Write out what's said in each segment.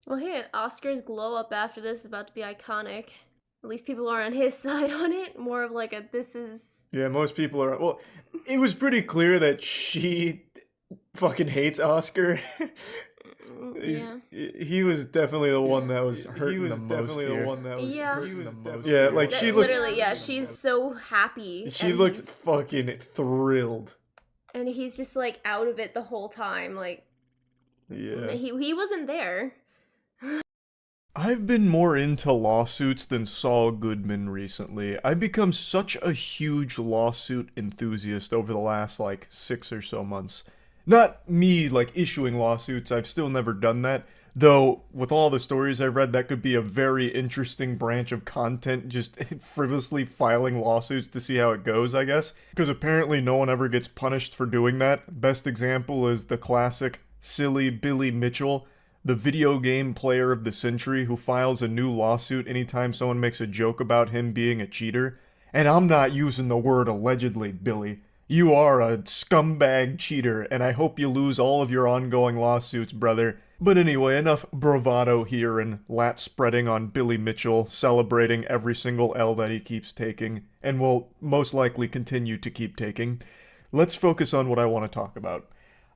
Well, hey, Oscar's glow up after this is about to be iconic. At least people are on his side on it. More of like a this is. Yeah, most people are. Well, it was pretty clear that she fucking hates Oscar. Yeah. He was definitely the one that was He hurting the was most definitely the here. one that was Yeah. hurting the most. Yeah, like That, she looked. literally, yeah, she's so happy. She and looked he's- fucking thrilled. and he's just like out of it the whole time. Like Yeah. he wasn't there. I've been more into lawsuits than Saul Goodman recently. I've become such a huge lawsuit enthusiast over the last, like, 6 or so months. Not me, like, issuing lawsuits, I've still never done that. Though, with all the stories I've read, that could be a very interesting branch of content, just frivolously filing lawsuits to see how it goes, I guess. Because apparently no one ever gets punished for doing that. Best example is the classic, silly Billy Mitchell, the video game player of the century who files a new lawsuit anytime someone makes a joke about him being a cheater. And I'm not using the word allegedly, Billy. You are a scumbag cheater, and I hope you lose all of your ongoing lawsuits, brother. But anyway, enough bravado here and lat spreading on Billy Mitchell, celebrating every single L that he keeps taking, and will most likely continue to keep taking. Let's focus on what I want to talk about.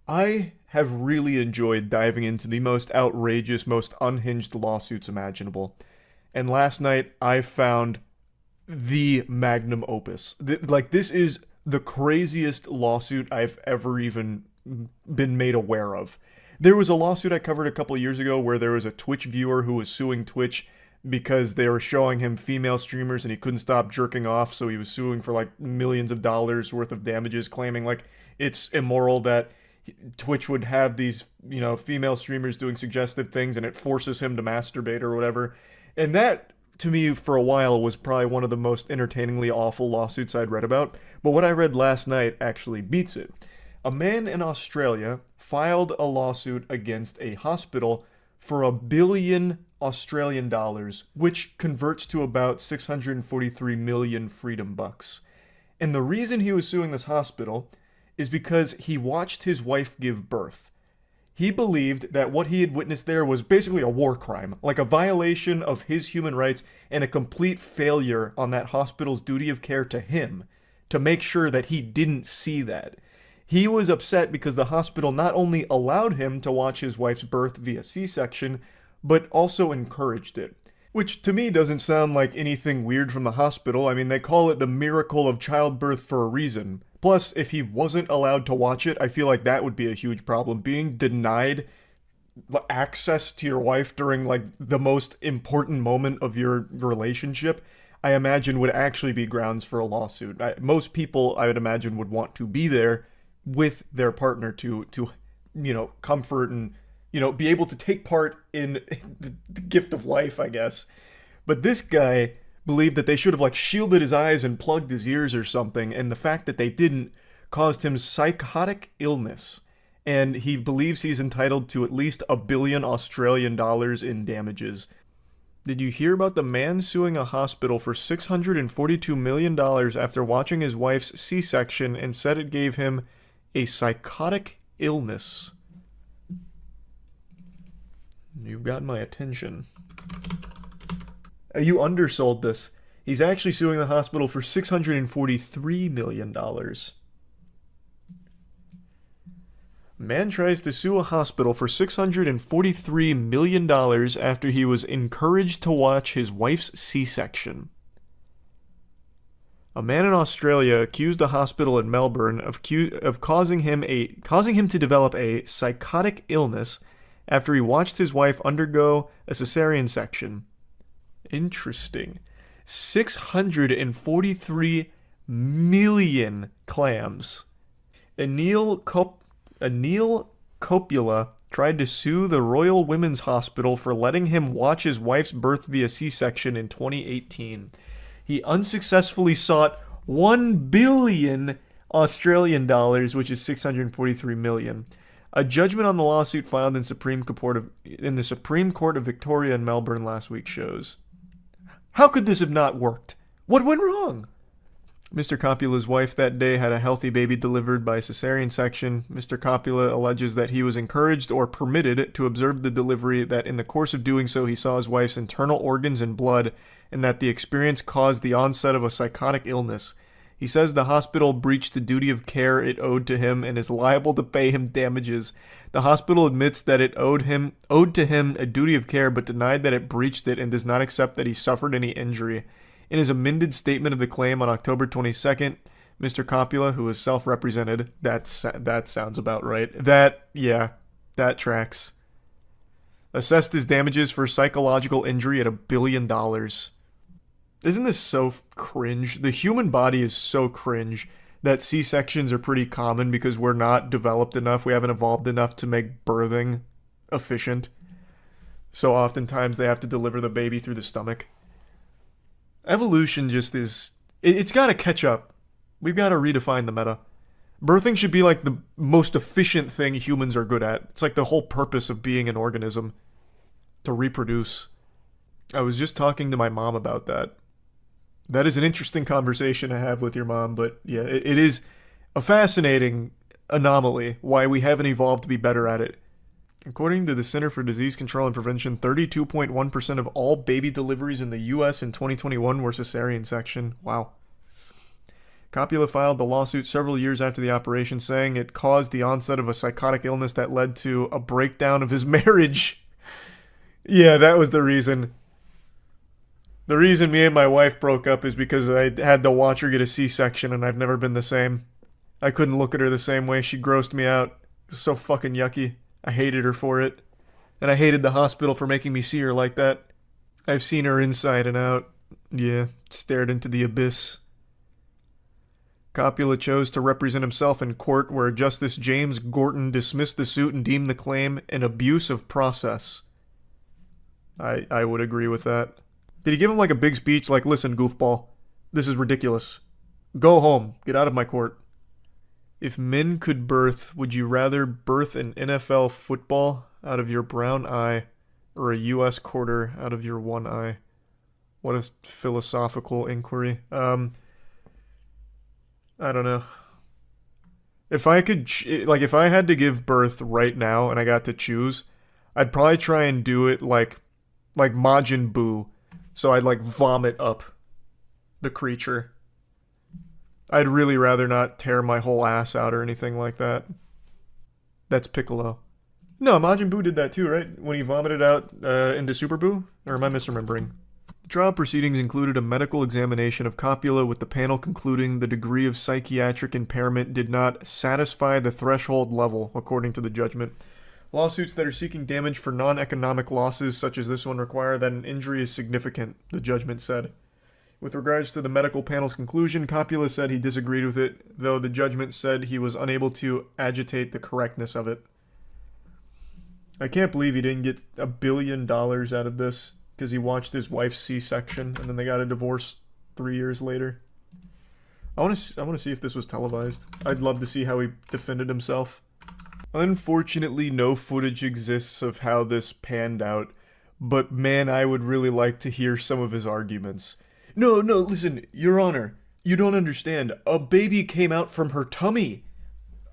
I have really enjoyed diving into the most outrageous, most unhinged lawsuits imaginable. And last night, I found the magnum opus. This is the craziest lawsuit I've ever even been made aware of. There was a lawsuit I covered a couple years ago where there was a Twitch viewer who was suing Twitch because they were showing him female streamers and he couldn't stop jerking off, so he was suing for like millions of dollars worth of damages, claiming like it's immoral that Twitch would have these, female streamers doing suggestive things and it forces him to masturbate or whatever. And that, to me, for a while, was probably one of the most entertainingly awful lawsuits I'd read about. But what I read last night actually beats it. A man in Australia filed a lawsuit against a hospital for $1 billion Australian dollars, which converts to about 643 million freedom bucks. And the reason he was suing this hospital is because he watched his wife give birth. He believed that what he had witnessed there was basically a war crime, like a violation of his human rights and a complete failure on that hospital's duty of care to him to make sure that he didn't see that. He was upset because the hospital not only allowed him to watch his wife's birth via C-section, but also encouraged it. Which to me doesn't sound like anything weird from the hospital. I mean, they call it the miracle of childbirth for a reason. Plus, if he wasn't allowed to watch it, I feel like that would be a huge problem. Being denied access to your wife during like the most important moment of your relationship, I imagine would actually be grounds for a lawsuit. Most people, I would imagine, would want to be there with their partner to comfort and be able to take part in the gift of life, I guess. But this guy believed that they should have like shielded his eyes and plugged his ears or something, and the fact that they didn't caused him psychotic illness. And he believes he's entitled to at least $1 billion Australian dollars in damages. Did you hear about the man suing a hospital for $642 million after watching his wife's C-section and said it gave him a psychotic illness? You've got my attention. You undersold this. He's actually suing the hospital for $643 million. Man tries to sue a hospital for $643 million after he was encouraged to watch his wife's C-section. A man in Australia accused a hospital in Melbourne of causing him to develop a psychotic illness after he watched his wife undergo a cesarean section. Interesting. 643 million clams. Anil Coppola tried to sue the Royal Women's Hospital for letting him watch his wife's birth via C-section in 2018. He unsuccessfully sought 1 billion Australian dollars, which is 643 million. A judgment on the lawsuit filed in the Supreme Court of Victoria in Melbourne last week shows. How could this have not worked? What went wrong? Mr. Copula's wife that day had a healthy baby delivered by cesarean section. Mr. Copula alleges that he was encouraged or permitted to observe the delivery, that in the course of doing so he saw his wife's internal organs and blood, and that the experience caused the onset of a psychotic illness. He says the hospital breached the duty of care it owed to him and is liable to pay him damages. The hospital admits that it owed to him a duty of care, but denied that it breached it and does not accept that he suffered any injury. In his amended statement of the claim on October 22nd, Mr. Copula, who was self-represented, that sounds about right. That tracks. Assessed his damages for psychological injury at $1 billion. Isn't this so cringe? The human body is so cringe that C-sections are pretty common because we're not developed enough, we haven't evolved enough to make birthing efficient. So oftentimes they have to deliver the baby through the stomach. Evolution just is... It's got to catch up. We've got to redefine the meta. Birthing should be like the most efficient thing humans are good at. It's like the whole purpose of being an organism. To reproduce. I was just talking to my mom about that. That is an interesting conversation to have with your mom, but yeah, it is a fascinating anomaly why we haven't evolved to be better at it. According to the Center for Disease Control and Prevention, 32.1% of all baby deliveries in the U.S. in 2021 were cesarean section. Wow. Copula filed the lawsuit several years after the operation, saying it caused the onset of a psychotic illness that led to a breakdown of his marriage. Yeah, that was the reason. The reason me and my wife broke up is because I had to watch her get a C-section, and I've never been the same. I couldn't look at her the same way. She grossed me out. It was so fucking yucky. I hated her for it. And I hated the hospital for making me see her like that. I've seen her inside and out. Yeah, stared into the abyss. Copula chose to represent himself in court, where Justice James Gorton dismissed the suit and deemed the claim an abuse of process. I would agree with that. Did he give him like a big speech like, listen, goofball, this is ridiculous. Go home. Get out of my court. If men could birth, would you rather birth an NFL football out of your brown eye or a U.S. quarter out of your one eye? What a philosophical inquiry. I don't know. If I could, if I had to give birth right now and I got to choose, I'd probably try and do it like Majin Buu. So I'd vomit up the creature. I'd really rather not tear my whole ass out or anything like that. That's Piccolo. No, Majin Buu did that too, right? When he vomited out into Super Buu? Or am I misremembering? The trial proceedings included a medical examination of Copula, with the panel concluding the degree of psychiatric impairment did not satisfy the threshold level, according to the judgment. Lawsuits that are seeking damage for non-economic losses, such as this one, require that an injury is significant, the judgment said. With regards to the medical panel's conclusion, Copula said he disagreed with it, though the judgment said he was unable to agitate the correctness of it. I can't believe he didn't get $1 billion out of this, because he watched his wife's C-section, and then they got a divorce 3 years later. I want to see if this was televised. I'd love to see how he defended himself. Unfortunately, no footage exists of how this panned out, but man, I would really like to hear some of his arguments. No, listen, Your Honor, you don't understand. A baby came out from her tummy.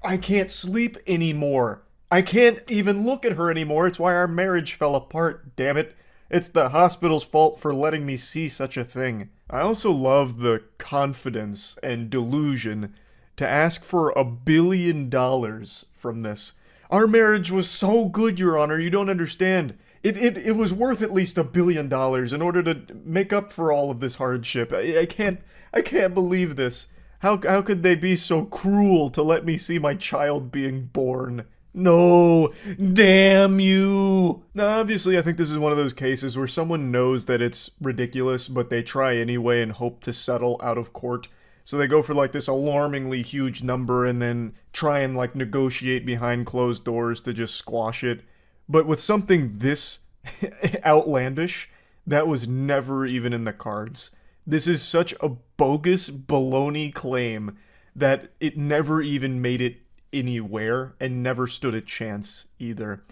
I can't sleep anymore. I can't even look at her anymore. It's why our marriage fell apart, damn it. It's the hospital's fault for letting me see such a thing. I also love the confidence and delusion to ask for $1 billion from this. Our marriage was so good, Your Honor, you don't understand. It was worth at least $1 billion in order to make up for all of this hardship. I can't believe this. How could they be so cruel to let me see my child being born? No, damn you. Now, obviously, I think this is one of those cases where someone knows that it's ridiculous, but they try anyway and hope to settle out of court. So they go for this alarmingly huge number and then try and negotiate behind closed doors to just squash it. But with something this outlandish, that was never even in the cards. This is such a bogus baloney claim that it never even made it anywhere and never stood a chance either.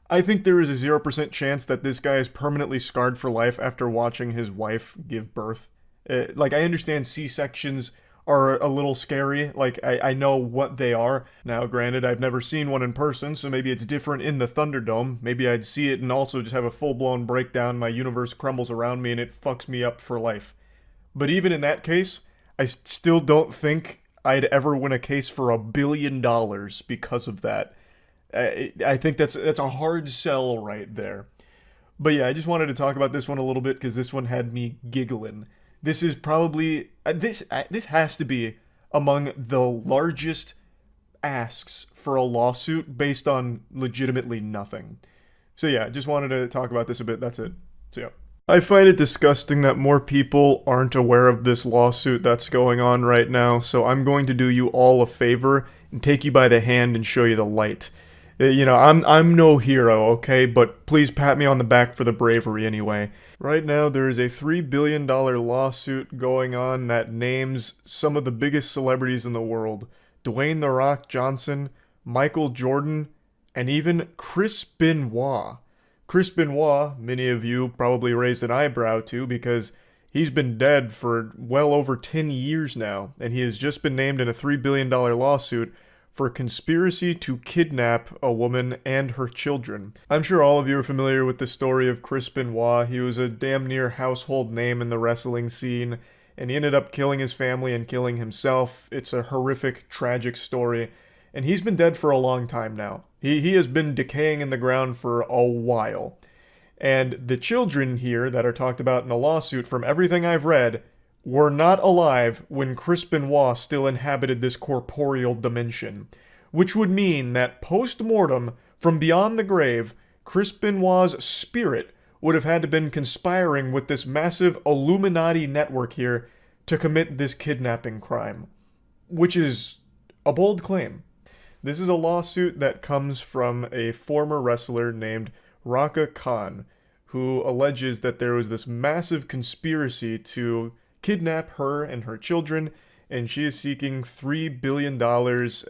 I think there is a 0% chance that this guy is permanently scarred for life after watching his wife give birth. I understand C-sections are a little scary. Like, I know what they are. Now, granted, I've never seen one in person, so maybe it's different in the Thunderdome. Maybe I'd see it and also just have a full-blown breakdown, my universe crumbles around me, and it fucks me up for life. But even in that case, I still don't think I'd ever win a case for $1 billion because of that. I think that's a hard sell right there. But yeah, I just wanted to talk about this one a little bit because this one had me giggling. This is probably this has to be among the largest asks for a lawsuit based on legitimately nothing. So yeah, just wanted to talk about this a bit. That's it. So yeah. I find it disgusting that more people aren't aware of this lawsuit that's going on right now, so I'm going to do you all a favor and take you by the hand and show you the light. You know, I'm no hero, okay, but please pat me on the back for the bravery anyway. Right now, there is a $3 billion lawsuit going on that names some of the biggest celebrities in the world. Dwayne "The Rock" Johnson, Michael Jordan, and even Chris Benoit. Chris Benoit, many of you probably raised an eyebrow to because he's been dead for well over 10 years now, and he has just been named in a $3 billion lawsuit for conspiracy to kidnap a woman and her children. I'm sure all of you are familiar with the story of Chris Benoit. He was a damn near household name in the wrestling scene, and he ended up killing his family and killing himself. It's a horrific, tragic story, and he's been dead for a long time now. He has been decaying in the ground for a while. And the children here that are talked about in the lawsuit, from everything I've read, were not alive when Chris Benoit still inhabited this corporeal dimension. Which would mean that post-mortem, from beyond the grave, Chris Benoit's spirit would have had to been conspiring with this massive Illuminati network here to commit this kidnapping crime. Which is a bold claim. This is a lawsuit that comes from a former wrestler named Raka Khan, who alleges that there was this massive conspiracy to kidnap her and her children, and she is seeking $3 billion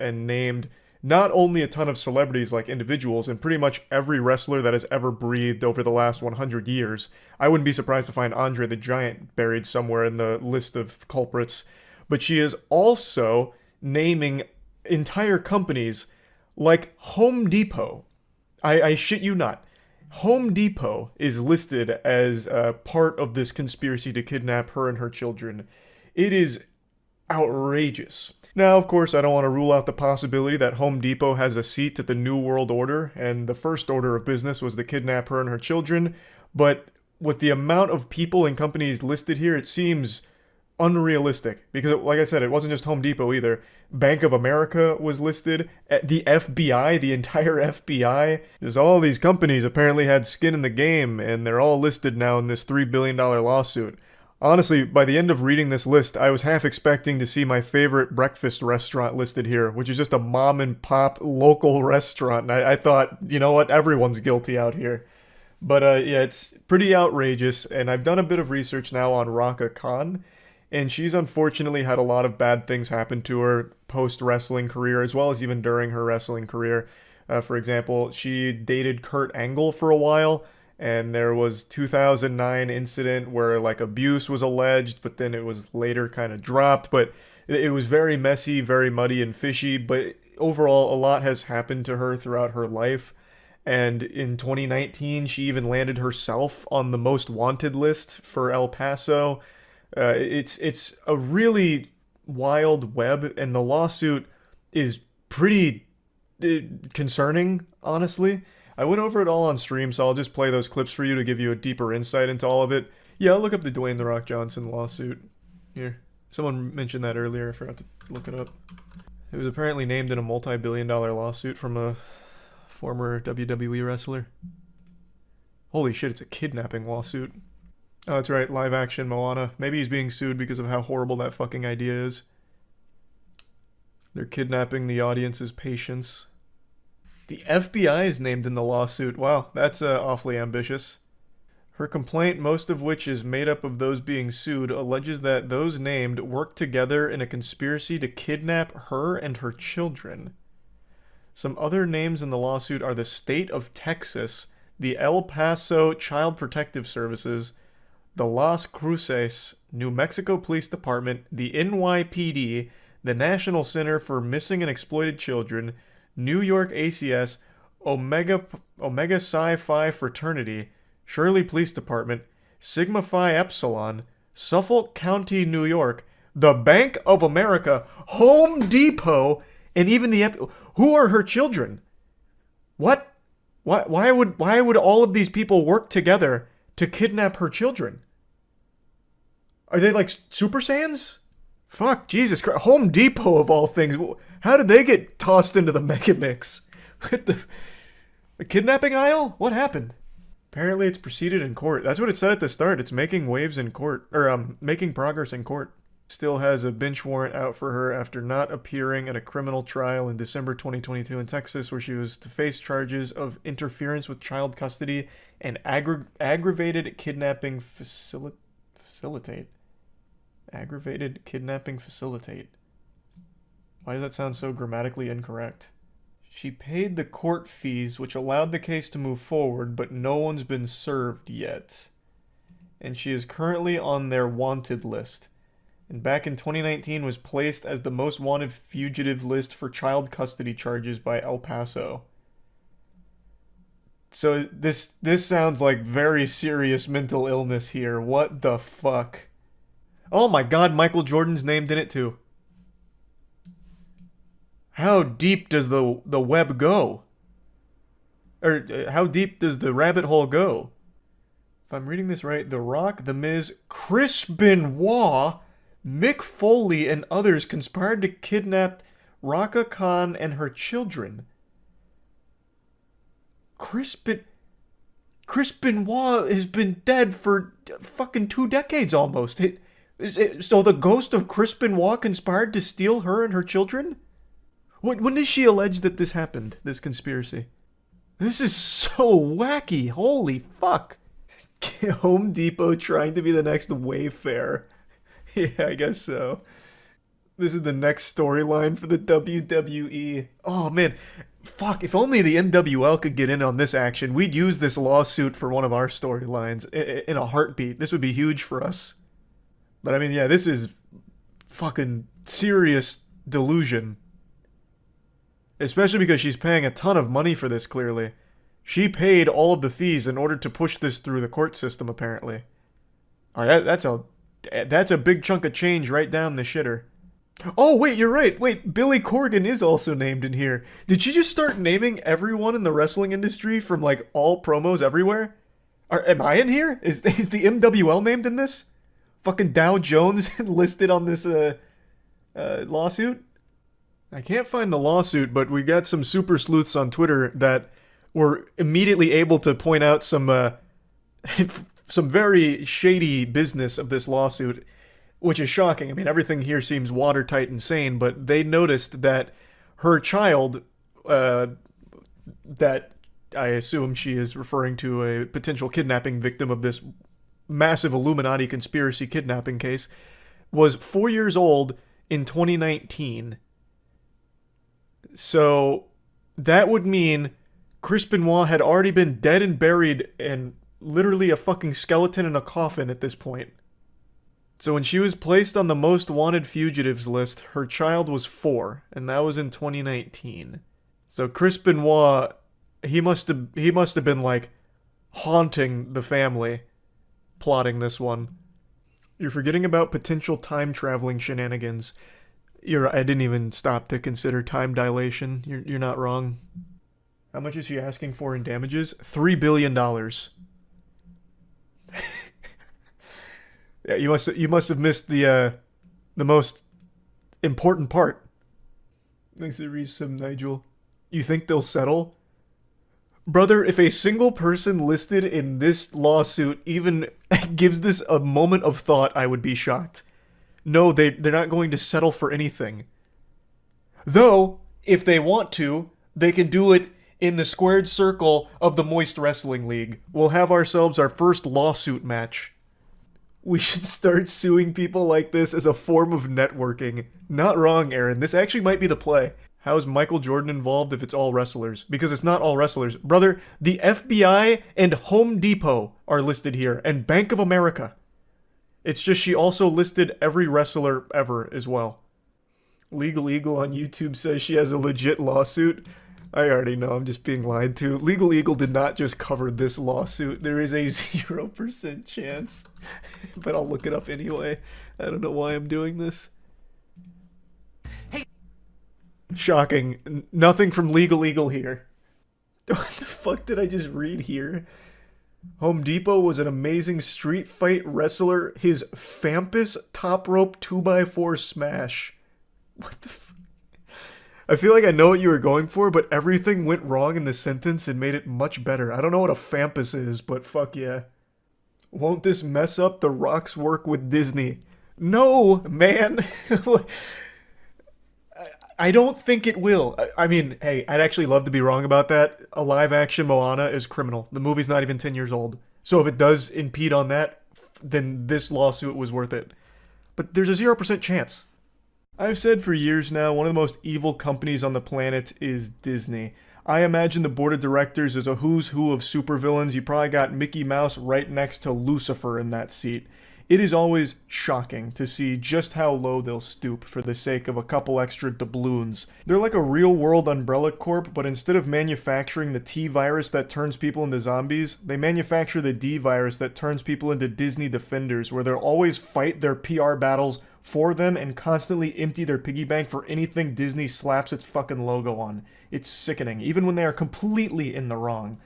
and named not only a ton of celebrities like individuals and pretty much every wrestler that has ever breathed over the last 100 years. I wouldn't be surprised to find Andre the Giant buried somewhere in the list of culprits. But she is also naming entire companies like Home Depot. I shit you not. Home Depot is listed as part of this conspiracy to kidnap her and her children. It is outrageous. Now, of course, I don't want to rule out the possibility that Home Depot has a seat at the New World Order, and the first order of business was to kidnap her and her children, but with the amount of people and companies listed here, it seems unrealistic. Because, like I said, it wasn't just Home Depot either. Bank of America was listed. The FBI, the entire FBI. There's all these companies apparently had skin in the game, and they're all listed now in this $3 billion lawsuit. Honestly, by the end of reading this list, I was half expecting to see my favorite breakfast restaurant listed here, which is just a mom and pop local restaurant. And I thought, you know what, everyone's guilty out here. But yeah, it's pretty outrageous, and I've done a bit of research now on Raka Khan, and she's unfortunately had a lot of bad things happen to her post-wrestling career, as well as even during her wrestling career. For example, she dated Kurt Angle for a while, and there was 2009 incident where like abuse was alleged, but then it was later kind of dropped. But it was very messy, very muddy and fishy, but overall a lot has happened to her throughout her life. And in 2019, she even landed herself on the most wanted list for El Paso. It's a really wild web, and the lawsuit is pretty concerning, honestly. I went over it all on stream, so I'll just play those clips for you to give you a deeper insight into all of it. Yeah, I'll look up the Dwayne "The Rock" Johnson lawsuit. Here. Someone mentioned that earlier, I forgot to look it up. It was apparently named in a multi-billion-dollar lawsuit from a former WWE wrestler. Holy shit, it's a kidnapping lawsuit. Oh, that's right, live action Moana. Maybe he's being sued because of how horrible that fucking idea is. They're kidnapping the audience's patience. The FBI is named in the lawsuit. Wow, that's awfully ambitious. Her complaint, most of which is made up of those being sued, alleges that those named worked together in a conspiracy to kidnap her and her children. Some other names in the lawsuit are the State of Texas, the El Paso Child Protective Services, the Las Cruces, New Mexico Police Department, the NYPD, the National Center for Missing and Exploited Children, New York ACS, Omega Psi Phi Fraternity, Shirley Police Department, Sigma Phi Epsilon, Suffolk County, New York, the Bank of America, Home Depot, and even who are her children? What? Why would all of these people work together to kidnap her children? Are they like Super Saiyans? Fuck, Jesus Christ. Home Depot of all things. How did they get tossed into the mega mix? The kidnapping aisle? What happened? Apparently it's proceeded in court. That's what it said at the start. It's making waves in court. Or, making progress in court. Still has a bench warrant out for her after not appearing at a criminal trial in December 2022 in Texas, where she was to face charges of interference with child custody and aggravated kidnapping facilitate. Aggravated kidnapping facilitate. Why does that sound so grammatically incorrect? She paid the court fees, which allowed the case to move forward, but no one's been served yet. And she is currently on their wanted list. And back in 2019 was placed as the most wanted fugitive list for child custody charges by El Paso. So this sounds like very serious mental illness here. What the fuck? Oh my god, Michael Jordan's named in it too. How deep does the web go? Or how deep does the rabbit hole go? If I'm reading this right, The Rock, The Miz, Chris Benoit, Mick Foley, and others conspired to kidnap Raka Khan and her children. Chris Benoit has been dead for fucking 2 decades almost. So the ghost of Chris Benoit conspired to steal her and her children? When did she allege that this happened, this conspiracy? This is so wacky. Holy fuck. Home Depot trying to be the next Wayfair. Yeah, I guess so. This is the next storyline for the WWE. Oh, man. Fuck, if only the MWL could get in on this action. We'd use this lawsuit for one of our storylines in a heartbeat. This would be huge for us. But I mean, yeah, this is fucking serious delusion. Especially because she's paying a ton of money for this, clearly. She paid all of the fees in order to push this through the court system, apparently. That's a big chunk of change right down the shitter. Oh, wait, you're right. Wait, Billy Corgan is also named in here. Did she just start naming everyone in the wrestling industry from, like, all promos everywhere? Am I in here? Is the MWL named in this? Fucking Dow Jones listed on this, lawsuit? I can't find the lawsuit, but we got some super sleuths on Twitter that were immediately able to point out some some very shady business of this lawsuit, which is shocking. I mean, everything here seems watertight and sane, but they noticed that her child, that I assume she is referring to a potential kidnapping victim of this massive Illuminati conspiracy kidnapping case, was 4 years old in 2019. So that would mean Chris Benoit had already been dead and buried and literally a fucking skeleton in a coffin at this point. So when she was placed on the most wanted fugitives list, her child was 4, and that was in 2019. So Chris Benoit, he must have been like haunting the family, plotting this one. You're forgetting about potential time traveling shenanigans. I didn't even stop to consider time dilation. You're not wrong. How much is she asking for in damages? $3 billion. Yeah, you must have missed the most important part. Thanks to Resum, Nigel. You think they'll settle? Brother, if a single person listed in this lawsuit even gives this a moment of thought, I would be shocked. No, they're not going to settle for anything. Though, if they want to, they can do it in the squared circle of the Moist Wrestling League. We'll have ourselves our first lawsuit match. We should start suing people like this as a form of networking. Not wrong, Aaron. This actually might be the play. How is Michael Jordan involved if it's all wrestlers? Because it's not all wrestlers. Brother, the FBI and Home Depot are listed here, and Bank of America. It's just she also listed every wrestler ever as well. Legal Eagle on YouTube says she has a legit lawsuit. I already know, I'm just being lied to. Legal Eagle did not just cover this lawsuit. There is a 0% chance. But I'll look it up anyway. I don't know why I'm doing this. Hey. Shocking. Nothing from Legal Eagle here. What the fuck did I just read here? Home Depot was an amazing street fight wrestler. His Fampus top rope 2x4 smash. What the fuck? I feel like I know what you were going for, but everything went wrong in the sentence and made it much better. I don't know what a Fampus is, but fuck yeah. Won't this mess up The Rock's work with Disney? No, man. I don't think it will. I mean, hey, I'd actually love to be wrong about that. A live-action Moana is criminal. The movie's not even 10 years old. So if it does impede on that, then this lawsuit was worth it. But there's a 0% chance. I've said for years now, one of the most evil companies on the planet is Disney. I imagine the board of directors is a who's who of supervillains. You probably got Mickey Mouse right next to Lucifer in that seat. It is always shocking to see just how low they'll stoop for the sake of a couple extra doubloons. They're like a real-world Umbrella Corp, but instead of manufacturing the T virus that turns people into zombies, they manufacture the D virus that turns people into Disney Defenders, where they'll always fight their PR battles for them and constantly empty their piggy bank for anything Disney slaps its fucking logo on. It's sickening, even when they are completely in the wrong.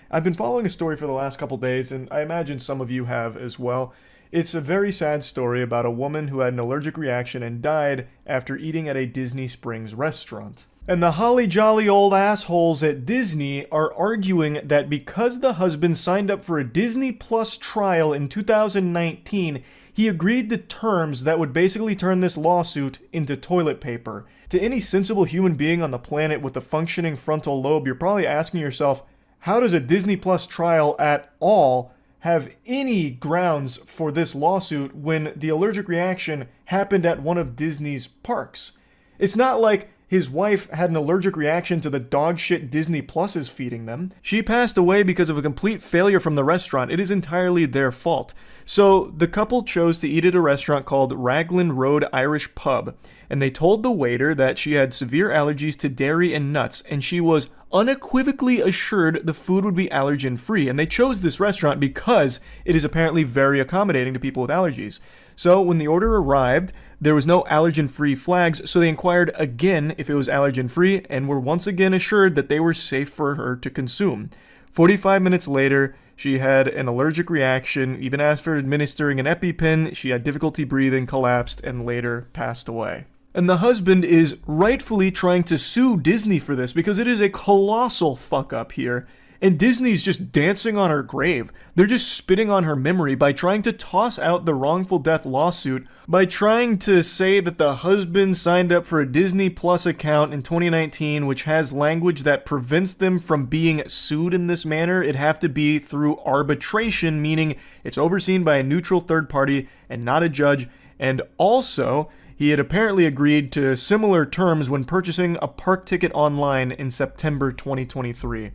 I've been following a story for the last couple days, and I imagine some of you have as well. It's a very sad story about a woman who had an allergic reaction and died after eating at a Disney Springs restaurant. And the holly jolly old assholes at Disney are arguing that because the husband signed up for a Disney Plus trial in 2019, he agreed to terms that would basically turn this lawsuit into toilet paper. To any sensible human being on the planet with a functioning frontal lobe, you're probably asking yourself, how does a Disney Plus trial at all have any grounds for this lawsuit when the allergic reaction happened at one of Disney's parks? It's not like his wife had an allergic reaction to the dog shit Disney Plus is feeding them. She passed away because of a complete failure from the restaurant. It is entirely their fault. So the couple chose to eat at a restaurant called Raglan Road Irish Pub, and they told the waiter that she had severe allergies to dairy and nuts, and she was unequivocally assured the food would be allergen-free, and they chose this restaurant because it is apparently very accommodating to people with allergies. So when the order arrived, there was no allergen-free flags, so they inquired again if it was allergen-free and were once again assured that they were safe for her to consume. 45 minutes later, she had an allergic reaction. Even after administering an EpiPen, she had difficulty breathing, collapsed, and later passed away. And the husband is rightfully trying to sue Disney for this because it is a colossal fuck up here. And Disney's just dancing on her grave. They're just spitting on her memory by trying to toss out the wrongful death lawsuit, by trying to say that the husband signed up for a Disney Plus account in 2019, which has language that prevents them from being sued in this manner. It'd have to be through arbitration, meaning it's overseen by a neutral third party and not a judge. And also, he had apparently agreed to similar terms when purchasing a park ticket online in September 2023.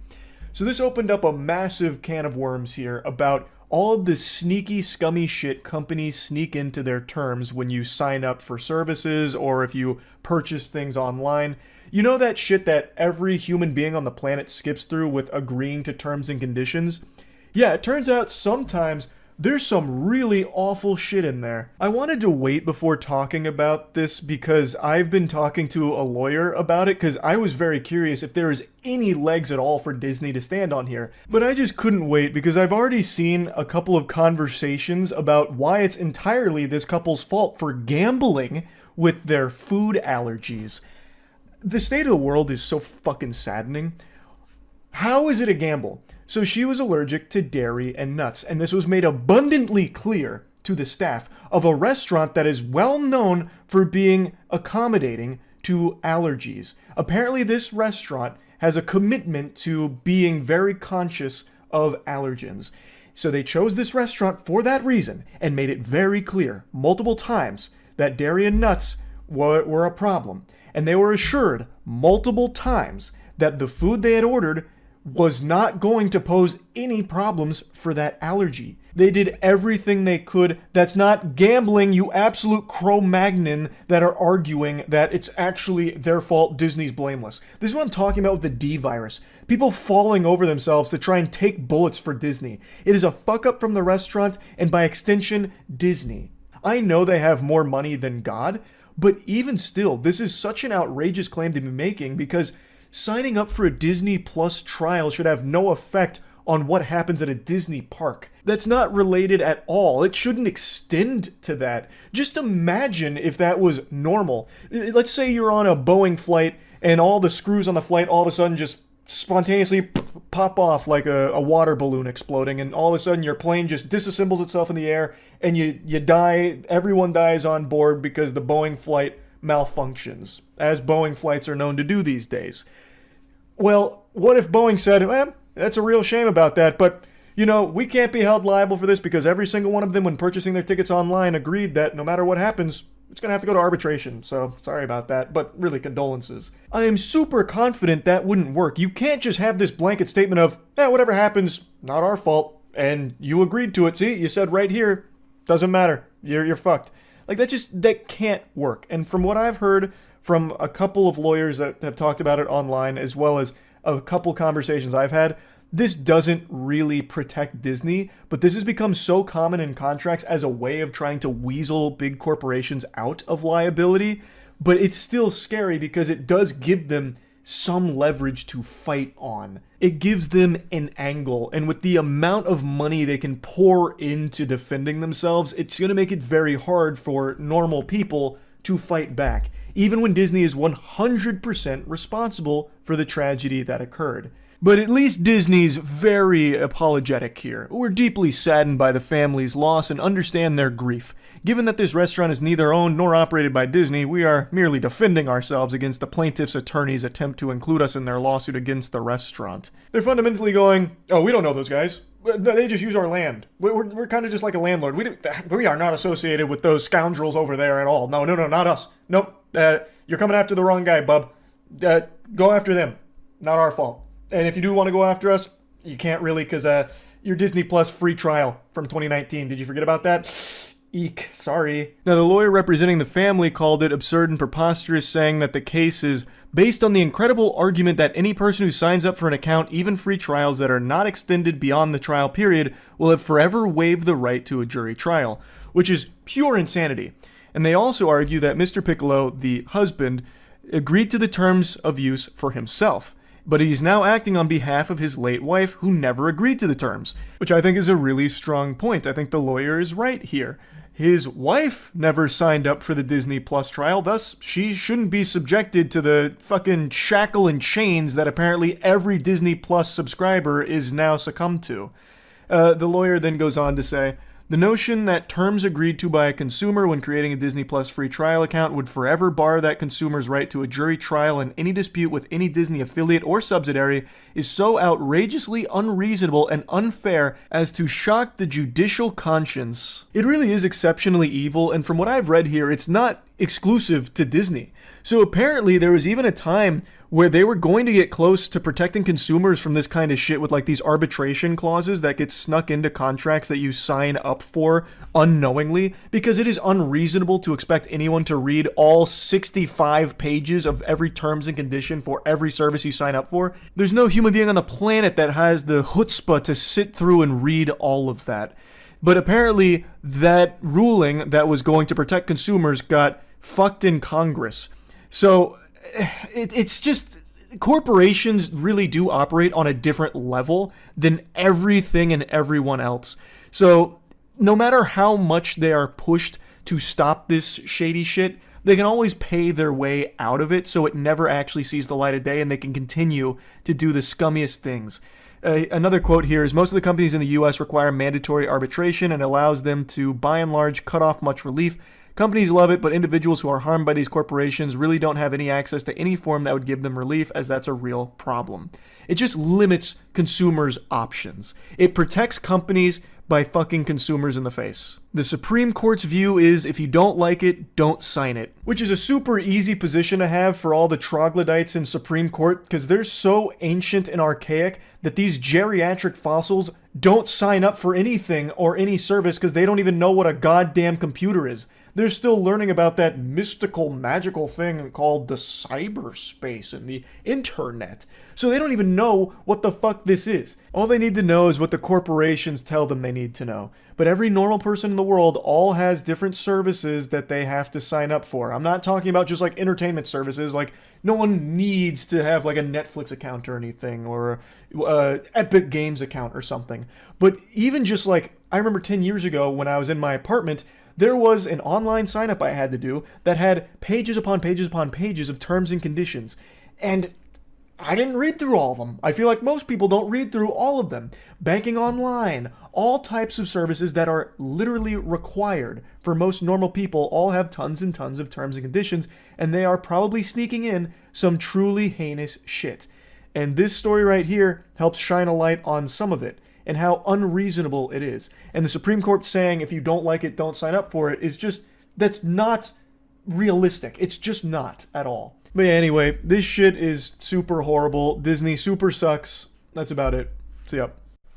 So this opened up a massive can of worms here about all of the sneaky, scummy shit companies sneak into their terms when you sign up for services or if you purchase things online. You know that shit that every human being on the planet skips through with agreeing to terms and conditions? Yeah, it turns out sometimes there's some really awful shit in there. I wanted to wait before talking about this because I've been talking to a lawyer about it because I was very curious if there is any legs at all for Disney to stand on here. But I just couldn't wait because I've already seen a couple of conversations about why it's entirely this couple's fault for gambling with their food allergies. The state of the world is so fucking saddening. How is it a gamble? So she was allergic to dairy and nuts, and this was made abundantly clear to the staff of a restaurant that is well known for being accommodating to allergies. Apparently this restaurant has a commitment to being very conscious of allergens. So they chose this restaurant for that reason and made it very clear multiple times that dairy and nuts were a problem. And they were assured multiple times that the food they had ordered was not going to pose any problems for that allergy. They did everything they could. That's not gambling, you absolute Cro-Magnon that are arguing that it's actually their fault, Disney's blameless. This is what I'm talking about with the D virus. People falling over themselves to try and take bullets for Disney. It is a fuck up from the restaurant and by extension, Disney. I know they have more money than God, but even still, this is such an outrageous claim to be making because signing up for a Disney Plus trial should have no effect on what happens at a Disney park. That's not related at all. It shouldn't extend to that. Just imagine if that was normal. Let's say you're on a Boeing flight and all the screws on the flight all of a sudden just spontaneously pop off like a water balloon exploding, and all of a sudden your plane just disassembles itself in the air and you die. Everyone dies on board because the Boeing flight malfunctions, as Boeing flights are known to do these days. Well, what if Boeing said, that's a real shame about that, but, we can't be held liable for this because every single one of them, when purchasing their tickets online, agreed that no matter what happens, it's going to have to go to arbitration, so sorry about that, but really condolences. I am super confident that wouldn't work. You can't just have this blanket statement of, whatever happens, not our fault, and you agreed to it. See, you said right here, doesn't matter, you're fucked. Like, that can't work. And from what I've heard from a couple of lawyers that have talked about it online, as well as a couple conversations I've had, this doesn't really protect Disney, but this has become so common in contracts as a way of trying to weasel big corporations out of liability. But it's still scary because it does give them some leverage to fight on. It gives them an angle, and with the amount of money they can pour into defending themselves, it's going to make it very hard for normal people to fight back, even when Disney is 100% responsible for the tragedy that occurred. But at least Disney's very apologetic here. We're deeply saddened by the family's loss and understand their grief. Given that this restaurant is neither owned nor operated by Disney, we are merely defending ourselves against the plaintiff's attorney's attempt to include us in their lawsuit against the restaurant. They're fundamentally going, we don't know those guys. They just use our land. We're kind of just like a landlord. We are not associated with those scoundrels over there at all. No, not us. Nope. You're coming after the wrong guy, bub. Go after them. Not our fault. And if you do want to go after us, you can't really because your Disney Plus free trial from 2019. Did you forget about that? Eek, sorry. Now, the lawyer representing the family called it absurd and preposterous, saying that the case is based on the incredible argument that any person who signs up for an account, even free trials that are not extended beyond the trial period, will have forever waived the right to a jury trial, which is pure insanity. And they also argue that Mr. Piccolo, the husband, agreed to the terms of use for himself, but he's now acting on behalf of his late wife, who never agreed to the terms, which I think is a really strong point. I think the lawyer is right here. His wife never signed up for the Disney Plus trial, thus she shouldn't be subjected to the fucking shackle and chains that apparently every Disney Plus subscriber is now succumbed to. The lawyer then goes on to say, the notion that terms agreed to by a consumer when creating a Disney Plus free trial account would forever bar that consumer's right to a jury trial in any dispute with any Disney affiliate or subsidiary is so outrageously unreasonable and unfair as to shock the judicial conscience. It really is exceptionally evil, and from what I've read here, it's not exclusive to Disney. So apparently there was even a time where they were going to get close to protecting consumers from this kind of shit with like these arbitration clauses that get snuck into contracts that you sign up for unknowingly, because it is unreasonable to expect anyone to read all 65 pages of every terms and condition for every service you sign up for. There's no human being on the planet that has the chutzpah to sit through and read all of that. But apparently that ruling that was going to protect consumers got fucked in Congress. So it's just, corporations really do operate on a different level than everything and everyone else. So no matter how much they are pushed to stop this shady shit, they can always pay their way out of it so it never actually sees the light of day and they can continue to do the scummiest things. Another quote here is, most of the companies in the U.S. require mandatory arbitration and allows them to, by and large, cut off much relief. Companies love it, but individuals who are harmed by these corporations really don't have any access to any form that would give them relief, as that's a real problem. It just limits consumers' options. It protects companies by fucking consumers in the face. The Supreme Court's view is if you don't like it, don't sign it. Which is a super easy position to have for all the troglodytes in Supreme Court because they're so ancient and archaic that these geriatric fossils don't sign up for anything or any service because they don't even know what a goddamn computer is. They're still learning about that mystical, magical thing called the cyberspace and the internet. So they don't even know what the fuck this is. All they need to know is what the corporations tell them they need to know. But every normal person in the world all has different services that they have to sign up for. I'm not talking about just like entertainment services. Like, no one needs to have like a Netflix account or anything, or Epic Games account or something. But even just like, I remember 10 years ago when I was in my apartment, there was an online sign up I had to do that had pages upon pages upon pages of terms and conditions. And I didn't read through all of them. I feel like most people don't read through all of them. Banking online, all types of services that are literally required for most normal people all have tons and tons of terms and conditions, and they are probably sneaking in some truly heinous shit. And this story right here helps shine a light on some of it and how unreasonable it is. And the Supreme Court saying if you don't like it, don't sign up for it is just, that's not realistic. It's just not at all. But yeah, anyway, this shit is super horrible. Disney super sucks. That's about it. See ya.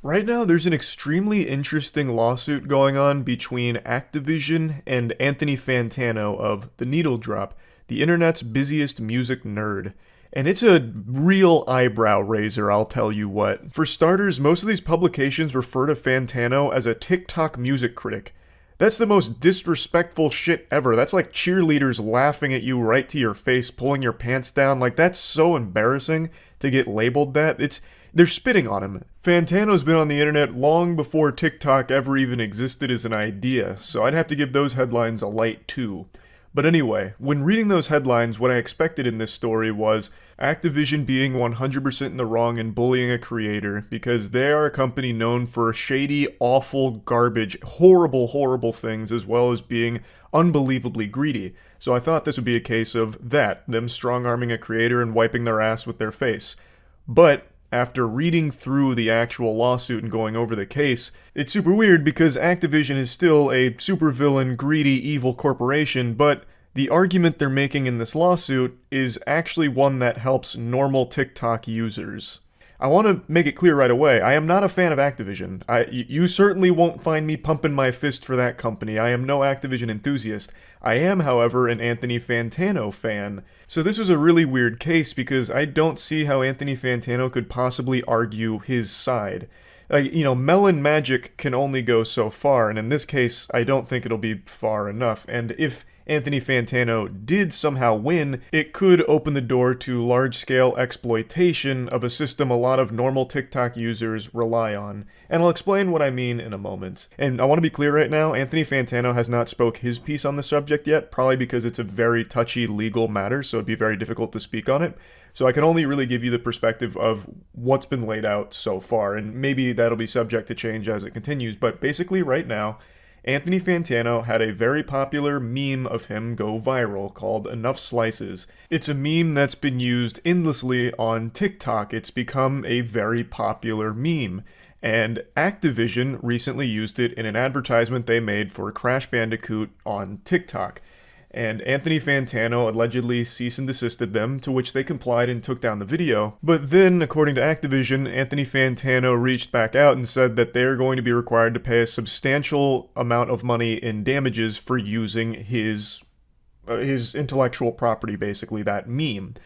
Right now, there's an extremely interesting lawsuit going on between Activision and Anthony Fantano of The Needle Drop, the internet's busiest music nerd. And it's a real eyebrow raiser, I'll tell you what. For starters, most of these publications refer to Fantano as a TikTok music critic. That's the most disrespectful shit ever. That's like cheerleaders laughing at you right to your face, pulling your pants down. Like, that's so embarrassing to get labeled that. They're spitting on him. Fantano's been on the internet long before TikTok ever even existed as an idea, so I'd have to give those headlines a light too. But anyway, when reading those headlines, what I expected in this story was Activision being 100% in the wrong and bullying a creator because they are a company known for shady, awful, garbage, horrible, horrible things, as well as being unbelievably greedy. So I thought this would be a case of that, them strong-arming a creator and wiping their ass with their face. But after reading through the actual lawsuit and going over the case, it's super weird because Activision is still a supervillain, greedy, evil corporation, but the argument they're making in this lawsuit is actually one that helps normal TikTok users. I want to make it clear right away, I am not a fan of Activision. You certainly won't find me pumping my fist for that company. I am no Activision enthusiast. I am, however, an Anthony Fantano fan. So this was a really weird case because I don't see how Anthony Fantano could possibly argue his side. Melon magic can only go so far, and in this case, I don't think it'll be far enough. And if Anthony Fantano did somehow win, it could open the door to large-scale exploitation of a system a lot of normal TikTok users rely on. And I'll explain what I mean in a moment. And I want to be clear right now, Anthony Fantano has not spoke his piece on the subject yet, probably because it's a very touchy legal matter, so it'd be very difficult to speak on it. So I can only really give you the perspective of what's been laid out so far, and maybe that'll be subject to change as it continues, but basically right now, Anthony Fantano had a very popular meme of him go viral called Enough Slices. It's a meme that's been used endlessly on TikTok. It's become a very popular meme. And Activision recently used it in an advertisement they made for Crash Bandicoot on TikTok. And Anthony Fantano allegedly cease and desisted them, to which they complied and took down the video. But then, according to Activision, Anthony Fantano reached back out and said that they're going to be required to pay a substantial amount of money in damages for using his intellectual property, basically, that meme.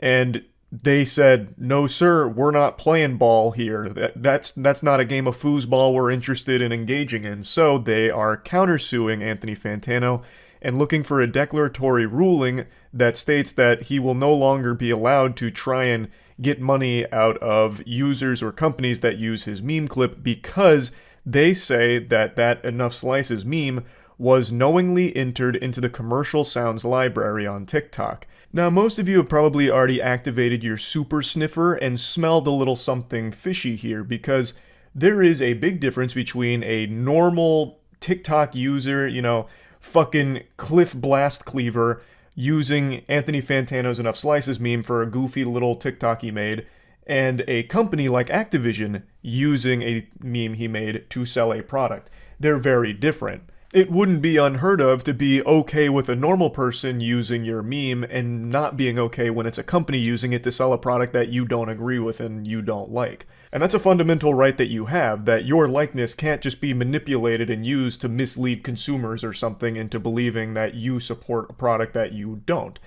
And they said, no sir, we're not playing ball here. That's not a game of foosball we're interested in engaging in. So they are countersuing Anthony Fantano and looking for a declaratory ruling that states that he will no longer be allowed to try and get money out of users or companies that use his meme clip because they say that Enough Slices meme was knowingly entered into the commercial sounds library on TikTok. Now, most of you have probably already activated your super sniffer and smelled a little something fishy here because there is a big difference between a normal TikTok user, fucking Cliff Blast Cleaver using Anthony Fantano's Enough Slices meme for a goofy little TikTok he made, and a company like Activision using a meme he made to sell a product. They're very different. It wouldn't be unheard of to be okay with a normal person using your meme and not being okay when it's a company using it to sell a product that you don't agree with and you don't like. And that's a fundamental right that you have, that your likeness can't just be manipulated and used to mislead consumers or something into believing that you support a product that you don't.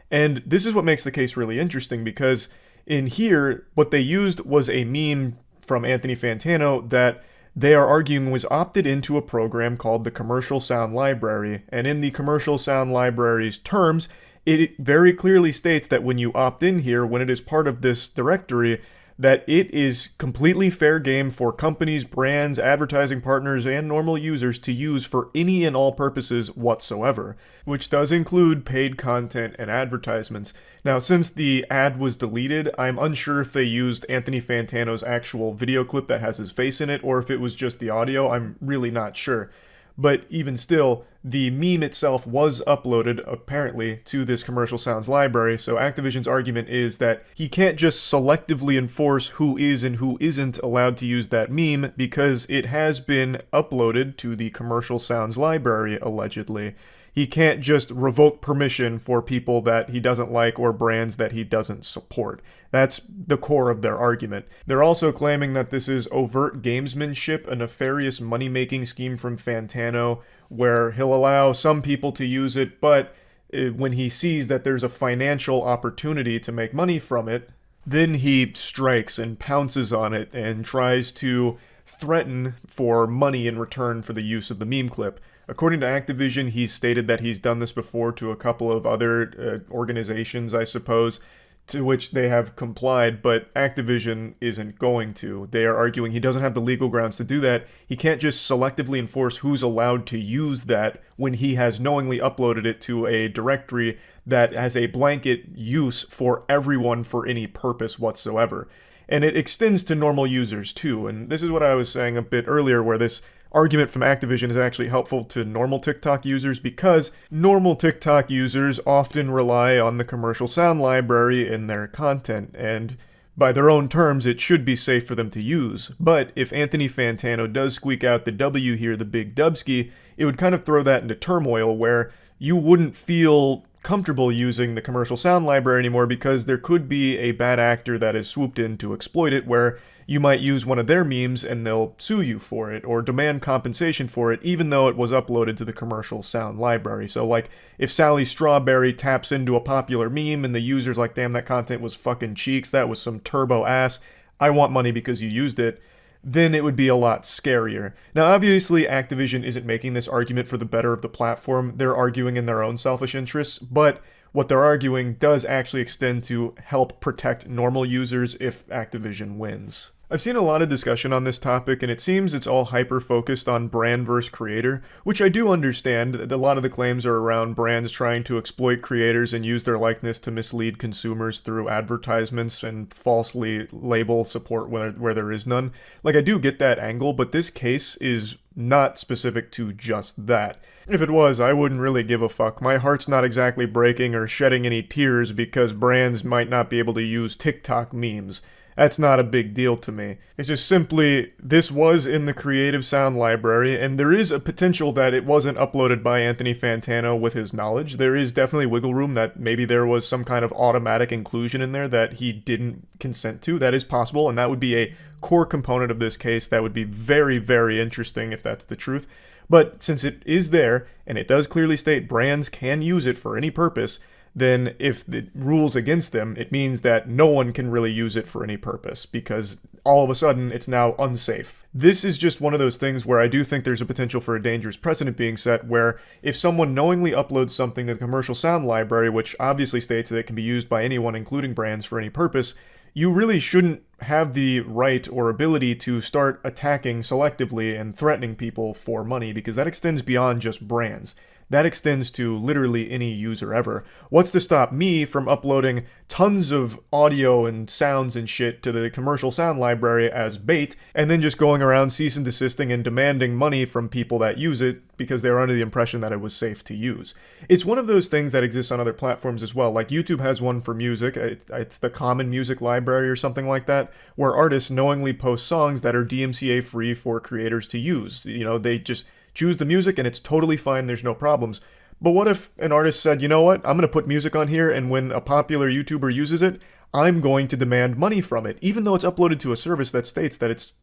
And this is what makes the case really interesting, because in here, what they used was a meme from Anthony Fantano that they are arguing was opted into a program called the Commercial Sound Library. And in the Commercial Sound Library's terms, it very clearly states that when you opt in here, when it is part of this directory, that it is completely fair game for companies, brands, advertising partners, and normal users to use for any and all purposes whatsoever, which does include paid content and advertisements. Now, since the ad was deleted, I'm unsure if they used Anthony Fantano's actual video clip that has his face in it, or if it was just the audio. I'm really not sure. But even still, the meme itself was uploaded, apparently, to this Commercial Sounds library, so Activision's argument is that he can't just selectively enforce who is and who isn't allowed to use that meme, because it has been uploaded to the Commercial Sounds library, allegedly. He can't just revoke permission for people that he doesn't like or brands that he doesn't support. That's the core of their argument. They're also claiming that this is overt gamesmanship, a nefarious money-making scheme from Fantano, where he'll allow some people to use it, but when he sees that there's a financial opportunity to make money from it, then he strikes and pounces on it and tries to threaten for money in return for the use of the meme clip. According to Activision, he's stated that he's done this before to a couple of other organizations, I suppose, to which they have complied, but Activision isn't going to. They are arguing he doesn't have the legal grounds to do that. He can't just selectively enforce who's allowed to use that when he has knowingly uploaded it to a directory that has a blanket use for everyone for any purpose whatsoever. And it extends to normal users too, and this is what I was saying a bit earlier, where this argument from Activision is actually helpful to normal TikTok users, because normal TikTok users often rely on the Commercial Sound library in their content, and by their own terms, it should be safe for them to use. But if Anthony Fantano does squeak out the W here, the big dubski, it would kind of throw that into turmoil, where you wouldn't feel comfortable using the Commercial Sound library anymore, because there could be a bad actor that is swooped in to exploit it, where you might use one of their memes and they'll sue you for it or demand compensation for it, even though it was uploaded to the Commercial Sound library. So like, if Sally Strawberry taps into a popular meme and the user's like, damn, that content was fucking cheeks, that was some turbo ass, I want money because you used it, then it would be a lot scarier. Now, obviously, Activision isn't making this argument for the better of the platform. They're arguing in their own selfish interests, but what they're arguing does actually extend to help protect normal users if Activision wins. I've seen a lot of discussion on this topic, and it seems it's all hyper-focused on brand versus creator, which I do understand. A lot of the claims are around brands trying to exploit creators and use their likeness to mislead consumers through advertisements and falsely label support where there is none. Like, I do get that angle, but this case is not specific to just that. If it was, I wouldn't really give a fuck. My heart's not exactly breaking or shedding any tears because brands might not be able to use TikTok memes. That's not a big deal to me. It's just simply, this was in the Creative Sound library, and there is a potential that it wasn't uploaded by Anthony Fantano with his knowledge. There is definitely wiggle room that maybe there was some kind of automatic inclusion in there that he didn't consent to. That is possible, and that would be a core component of this case that would be very, very interesting if that's the truth. But since it is there, and it does clearly state brands can use it for any purpose, then if the rules against them, it means that no one can really use it for any purpose, because all of a sudden it's now unsafe. This is just one of those things where I do think there's a potential for a dangerous precedent being set, where if someone knowingly uploads something to the Commercial Sound library, which obviously states that it can be used by anyone, including brands, for any purpose, you really shouldn't have the right or ability to start attacking selectively and threatening people for money, because that extends beyond just brands. That extends to literally any user ever. What's to stop me from uploading tons of audio and sounds and shit to the Commercial Sound library as bait, and then just going around cease and desisting and demanding money from people that use it because they were under the impression that it was safe to use? It's one of those things that exists on other platforms as well. Like YouTube has one for music. It's the Common Music Library or something like that, where artists knowingly post songs that are DMCA free for creators to use. You know, they just choose the music and it's totally fine, there's no problems. But what if an artist said, you know what, I'm going to put music on here, and when a popular YouTuber uses it, I'm going to demand money from it, even though it's uploaded to a service that states that it's,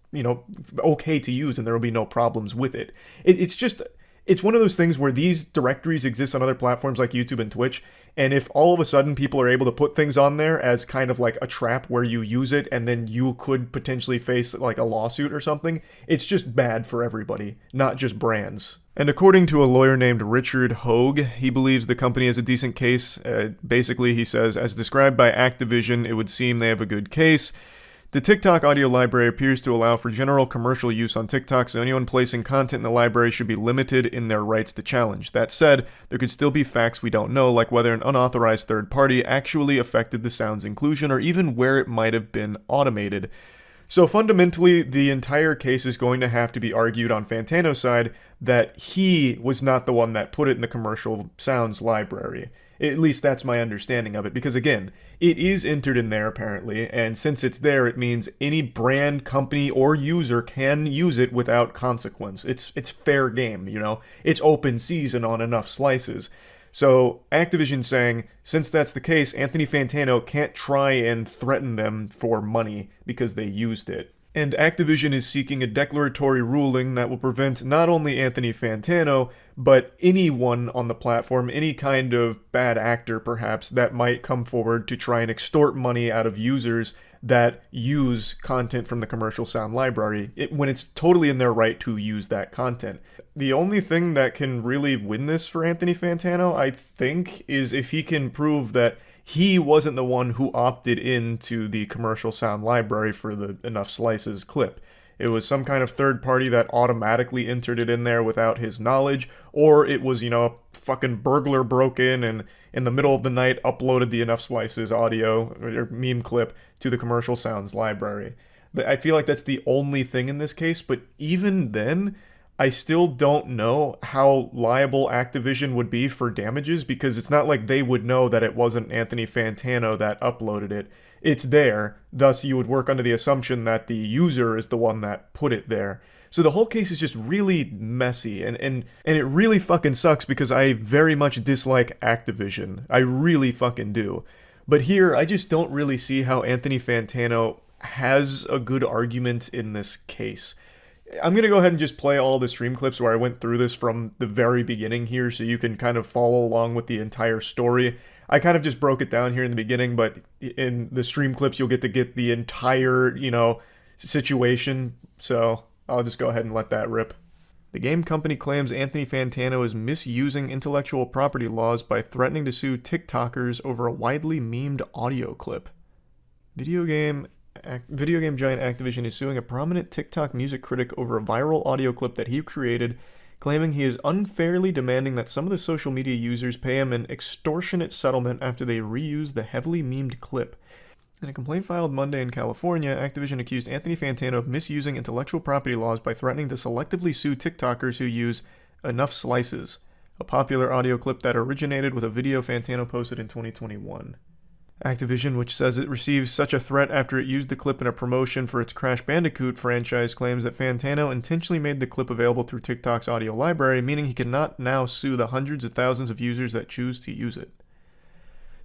okay to use and there will be no problems with it. It's one of those things where these directories exist on other platforms like YouTube and Twitch, and if all of a sudden people are able to put things on there as kind of like a trap where you use it and then you could potentially face like a lawsuit or something, it's just bad for everybody, not just brands. And according to a lawyer named Richard Hogue, he believes the company has a decent case. Basically, he says, as described by Activision, it would seem they have a good case. The TikTok audio library appears to allow for general commercial use on TikTok, so anyone placing content in the library should be limited in their rights to challenge. That said, there could still be facts we don't know, like whether an unauthorized third party actually affected the sound's inclusion or even where it might have been automated. So fundamentally, the entire case is going to have to be argued on Fantano's side that he was not the one that put it in the commercial sounds library. At least that's my understanding of it, because again, it is entered in there apparently, and since it's there, it means any brand, company, or user can use it without consequence. It's fair game, It's open season on enough slices. So Activision's saying, since that's the case, Anthony Fantano can't try and threaten them for money because they used it. And Activision is seeking a declaratory ruling that will prevent not only Anthony Fantano, but anyone on the platform, any kind of bad actor perhaps, that might come forward to try and extort money out of users that use content from the commercial sound library, when it's totally in their right to use that content. The only thing that can really win this for Anthony Fantano, I think, is if he can prove that he wasn't the one who opted into the commercial sound library for the Enough Slices clip. It was some kind of third party that automatically entered it in there without his knowledge, or it was, a fucking burglar broke in and in the middle of the night uploaded the Enough Slices audio or meme clip to the commercial sounds library. I feel like that's the only thing in this case, but even then, I still don't know how liable Activision would be for damages, because it's not like they would know that it wasn't Anthony Fantano that uploaded it. It's there, thus you would work under the assumption that the user is the one that put it there. So the whole case is just really messy, and it really fucking sucks because I very much dislike Activision. I really fucking do. But here, I just don't really see how Anthony Fantano has a good argument in this case. I'm going to go ahead and just play all the stream clips where I went through this from the very beginning here so you can kind of follow along with the entire story. I kind of just broke it down here in the beginning, but in the stream clips you'll get to get the entire, situation. So I'll just go ahead and let that rip. The game company claims Anthony Fantano is misusing intellectual property laws by threatening to sue TikTokers over a widely memed audio clip. Video game giant Activision is suing a prominent TikTok music critic over a viral audio clip that he created, claiming he is unfairly demanding that some of the social media users pay him an extortionate settlement after they reused the heavily memed clip. In a complaint filed Monday in California, Activision accused Anthony Fantano of misusing intellectual property laws by threatening to selectively sue TikTokers who use Enough Slices, a popular audio clip that originated with a video Fantano posted in 2021. Activision, which says it receives such a threat after it used the clip in a promotion for its Crash Bandicoot franchise, claims that Fantano intentionally made the clip available through TikTok's audio library, meaning he cannot now sue the hundreds of thousands of users that choose to use it.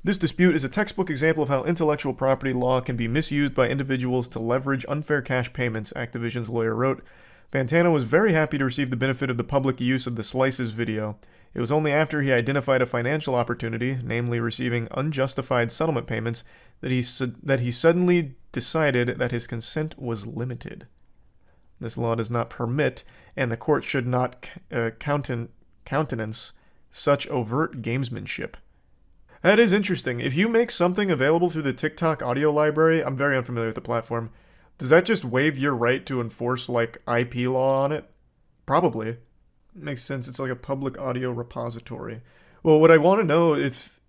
This dispute is a textbook example of how intellectual property law can be misused by individuals to leverage unfair cash payments, Activision's lawyer wrote. Fantano was very happy to receive the benefit of the public use of the Slices video. It was only after he identified a financial opportunity, namely receiving unjustified settlement payments, that he suddenly decided that his consent was limited. This law does not permit, and the court should not countenance such overt gamesmanship. That is interesting. If you make something available through the TikTok audio library, I'm very unfamiliar with the platform, does that just waive your right to enforce, IP law on it? Probably. Makes sense. It's like a public audio repository. Well, what I want to know, if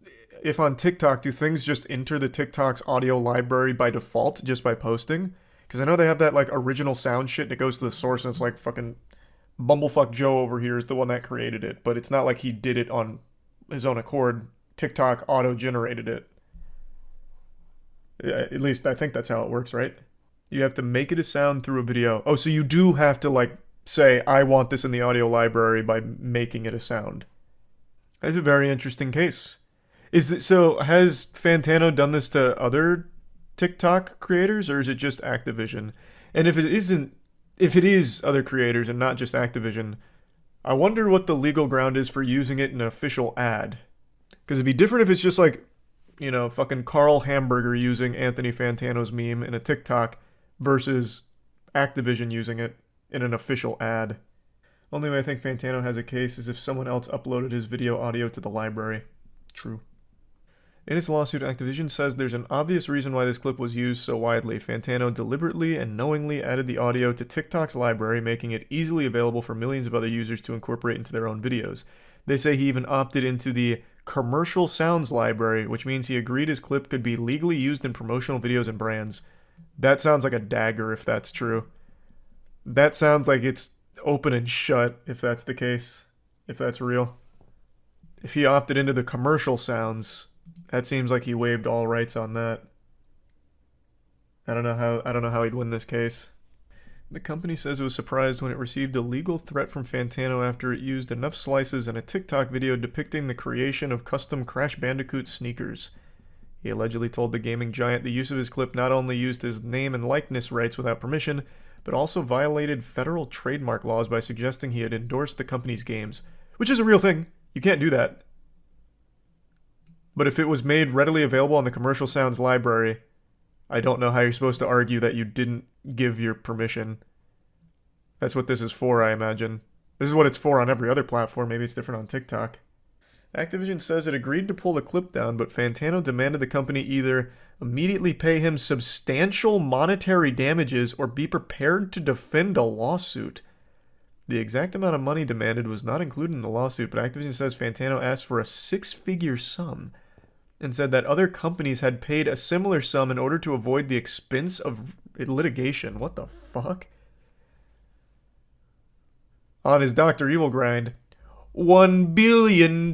on TikTok, do things just enter the TikTok's audio library by default just by posting? Because I know they have that, original sound shit, and it goes to the source, and it's like fucking Bumblefuck Joe over here is the one that created it. But it's not like he did it on his own accord. TikTok auto-generated it. At least I think that's how it works, right? You have to make it a sound through a video. Oh, so you do have to, say, I want this in the audio library by making it a sound. That's a very interesting case. So has Fantano done this to other TikTok creators, or is it just Activision? And if it is other creators and not just Activision, I wonder what the legal ground is for using it in an official ad. Because it'd be different if it's just like, fucking Carl Hamburger using Anthony Fantano's meme in a TikTok versus Activision using it in an official ad. Only way I think Fantano has a case is if someone else uploaded his video audio to the library. True. In its lawsuit, Activision says there's an obvious reason why this clip was used so widely. Fantano deliberately and knowingly added the audio to TikTok's library, making it easily available for millions of other users to incorporate into their own videos. They say he even opted into the commercial sounds library, which means he agreed his clip could be legally used in promotional videos and brands. That sounds like a dagger if that's true. That sounds like it's open and shut if that's the case, if that's real. If he opted into the commercial sounds, that seems like he waived all rights on that. I don't know how he'd win this case. The company says it was surprised when it received a legal threat from Fantano after it used enough slices in a TikTok video depicting the creation of custom Crash Bandicoot sneakers. He allegedly told the gaming giant the use of his clip not only used his name and likeness rights without permission, but also violated federal trademark laws by suggesting he had endorsed the company's games. Which is a real thing. You can't do that. But if it was made readily available on the Commercial Sounds library, I don't know how you're supposed to argue that you didn't give your permission. That's what this is for, I imagine. This is what it's for on every other platform. Maybe it's different on TikTok. Activision says it agreed to pull the clip down, but Fantano demanded the company either immediately pay him substantial monetary damages or be prepared to defend a lawsuit. The exact amount of money demanded was not included in the lawsuit, but Activision says Fantano asked for a six-figure sum and said that other companies had paid a similar sum in order to avoid the expense of litigation. What the fuck? On his Dr. Evil grind, $1 billion.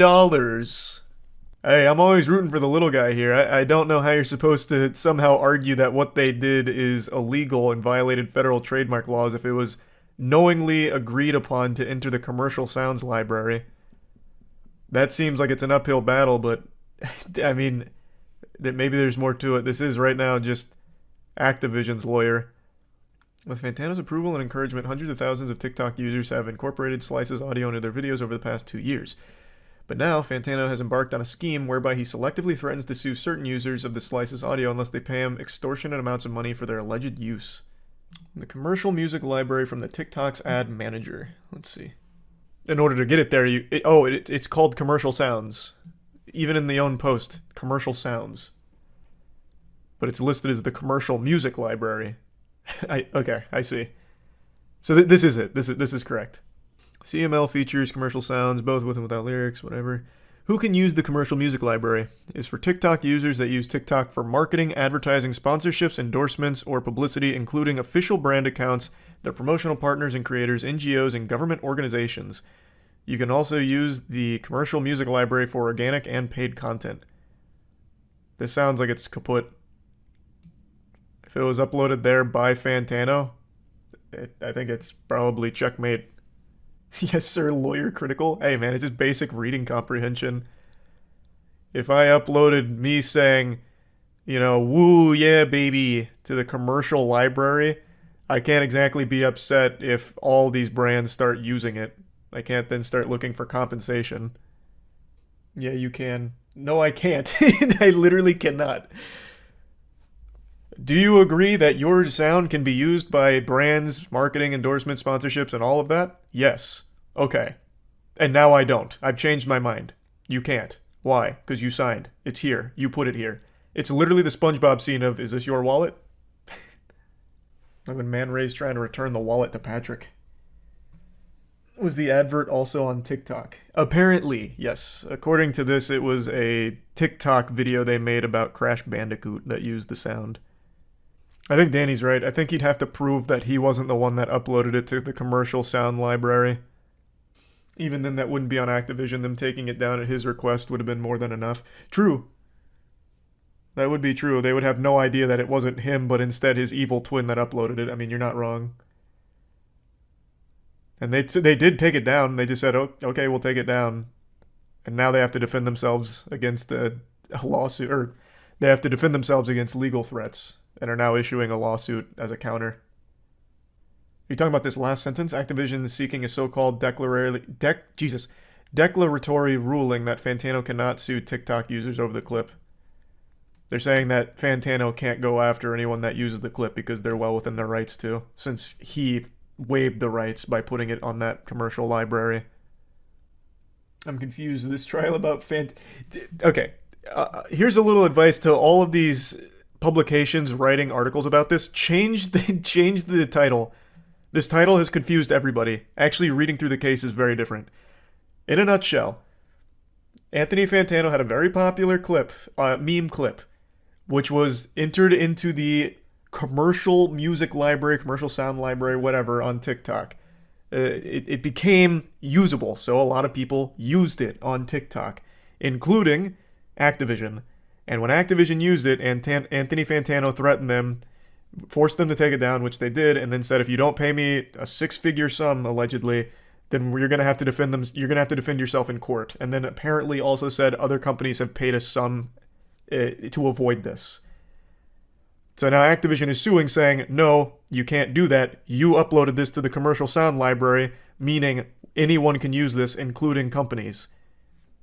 Hey, I'm always rooting for the little guy here. I don't know how you're supposed to somehow argue that what they did is illegal and violated federal trademark laws if it was knowingly agreed upon to enter the Commercial Sounds library. That seems like it's an uphill battle, but I mean, that maybe there's more to it. This is right now just Activision's lawyer. With Fantano's approval and encouragement, hundreds of thousands of TikTok users have incorporated Slice's audio into their videos over the past 2 years. But now, Fantano has embarked on a scheme whereby he selectively threatens to sue certain users of the Slice's audio unless they pay him extortionate amounts of money for their alleged use. The commercial music library from the TikTok's ad manager. Let's see. In order to get it there, it's called Commercial Sounds. Even in the own post, Commercial Sounds. But it's listed as the commercial music library. Okay, I see. So this is it. This is correct. CML features commercial sounds, both with and without lyrics, whatever. Who can use the commercial music library? Is for TikTok users that use TikTok for marketing, advertising, sponsorships, endorsements, or publicity, including official brand accounts, their promotional partners and creators, NGOs, and government organizations. You can also use the commercial music library for organic and paid content. This sounds like it's kaput. If it was uploaded there by Fantano, I think it's probably checkmate. Yes, sir, lawyer critical. Hey, man, it's just basic reading comprehension. If I uploaded me saying, woo, yeah, baby, to the commercial library, I can't exactly be upset if all these brands start using it. I can't then start looking for compensation. Yeah, you can. No, I can't. I literally cannot. Do you agree that your sound can be used by brands, marketing, endorsements, sponsorships, and all of that? Yes. Okay. And now I don't. I've changed my mind. You can't. Why? Because you signed. It's here. You put it here. It's literally the SpongeBob scene of, is this your wallet? Like when Man Ray's trying to return the wallet to Patrick. Was the advert also on TikTok? Apparently, yes. According to this, it was a TikTok video they made about Crash Bandicoot that used the sound. I think Danny's right. I think he'd have to prove that he wasn't the one that uploaded it to the commercial sound library. Even then, that wouldn't be on Activision. Them taking it down at his request would have been more than enough. True. That would be true. They would have no idea that it wasn't him, but instead his evil twin that uploaded it. I mean, you're not wrong. And they did take it down. They just said, "Oh, okay, we'll take it down." And now they have to defend themselves against a lawsuit, or they have to defend themselves against legal threats, and are now issuing a lawsuit as a counter. Are you talking about this last sentence? Activision is seeking a so-called declaratory ruling that Fantano cannot sue TikTok users over the clip. They're saying that Fantano can't go after anyone that uses the clip because they're well within their rights to, since he waived the rights by putting it on that commercial library. I'm confused. This trial about Okay, here's a little advice to all of these publications writing articles about this. Change the title. This title has confused everybody. Actually, reading through the case is very different. In a nutshell, Anthony Fantano had a very popular clip, meme clip, which was entered into the commercial music library, commercial sound library, whatever, on TikTok. It became usable, so a lot of people used it on TikTok, including Activision. And when Activision used it, Anthony Fantano threatened them, forced them to take it down, which they did, and then said, if you don't pay me a six-figure sum, allegedly, then you're going to have to defend them. You're going to have to defend yourself in court. And then apparently also said other companies have paid a sum to avoid this. So now Activision is suing, saying, no, you can't do that. You uploaded this to the commercial sound library, meaning anyone can use this, including companies.